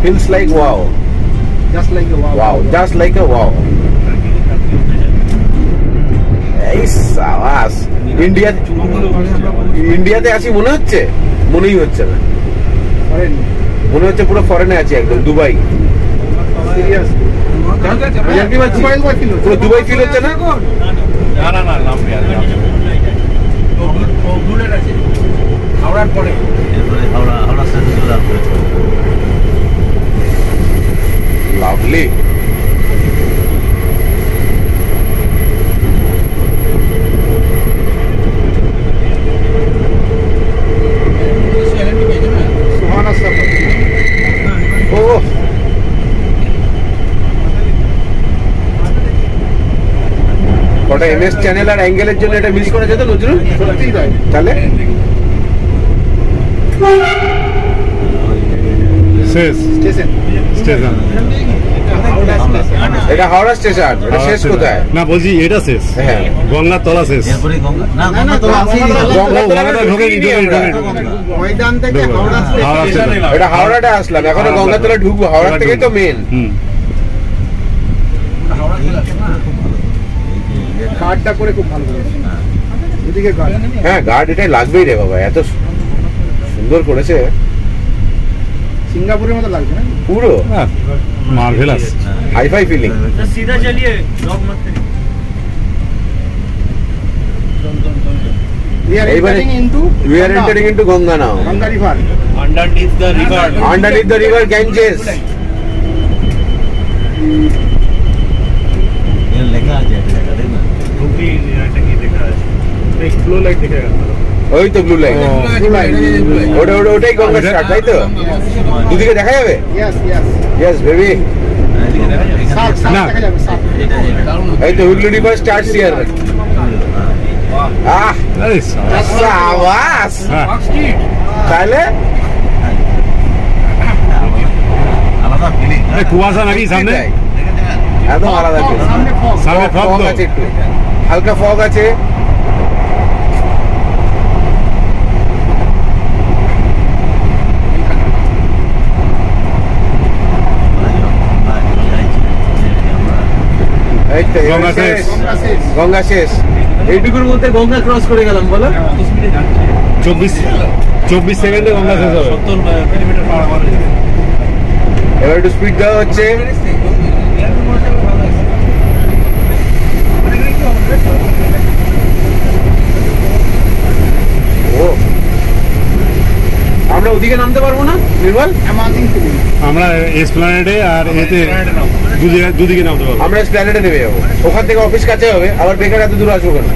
feels like wow. Just like a wow. Wow, just like a wow. এই সাবাস, ইন্ডিয়াতে আছি মনে হচ্ছে? মনেই হচ্ছে না, মনে হচ্ছে পুরো ফরেনে আছি, একদম দুবাই। পুরো দুবাই ফিল হচ্ছে না? হাওড়ার পরে লাভলি। ওটা এমএস চ্যানেল আর অ্যাঙ্গেলের জন্য এটা মিস করা যেত নজরুল? সত্যিই তাই। তাহলে শেষ স্টেশন স্টেশন, এটা হাওড়া স্টেশন। এটা শেষ কোথায়? না বলছি এটা শেষ, হ্যাঁ গঙ্গার তলা শেষ। ময়দান থেকে হাওড়া স্টেশন। এটা হাওড়াটা আসলাম, এখন গঙ্গাতলা ঢুকবো। হাওড়া থেকে তো মেন। গার্ডটা করে খুব ভালো করেছে। এদিকে গার্ড, হ্যাঁ গার্ড এটাই লাগবেই রে বাবা, এত সুন্দর করেছে। সিঙ্গাপুরের মতো লাগছে না পুরো? Marvellous, hi fi feeling. सीधा चलिए, ब्लॉक मत करिए। We are entering into We are entering into Ganga now. Ganga river. Underneath the river. Underneath the river Ganges. ये लगा है देखना। রুপি এটাকে দেখা আছে, এই ব্লু লাইট দেখা যাচ্ছে। ওই তো ব্লু লাইট, ওটাই গঙ্গা স্টার্ট, তাই তো? দুদিকে দেখা যাবে? Yes, yes. Yes baby. সাপ না। দেখা যাবে, সাপ। এই তো হুগলি রিভার স্টার্টস হিয়ার। আহ আরে সাবাস। তাহলে আলাদা ফিলিং। কুয়াশা নাকি সামনে, একদম আলাদা feel। সামনে fog। সামনে ফগ ফগ আছে, একটু হালকা ফগ আছে। এই তো গঙ্গা শেষ। গঙ্গা শেষ। গঙ্গা শেষ। এইটুকুর মধ্যে গঙ্গা ক্রস করে গেলাম বলো। 24 সেকেন্ডে গঙ্গা শেষ হবে। 70 কিলোমিটার পার আওয়ার। এবার একটু স্পিড দেওয়া হচ্ছে। ও আমরা ওদিকে নামতে পারবো না নির্মল? Amazing feeling. আমরা এসপ্ল্যানেডে আর এতে দুদিকে নামতে পারবো। আমরা এসপ্ল্যানেডে নেমে যাবো, ওখান থেকে অফিস কাছে হবে, আবার বেকার এত দূর আসবো কেন?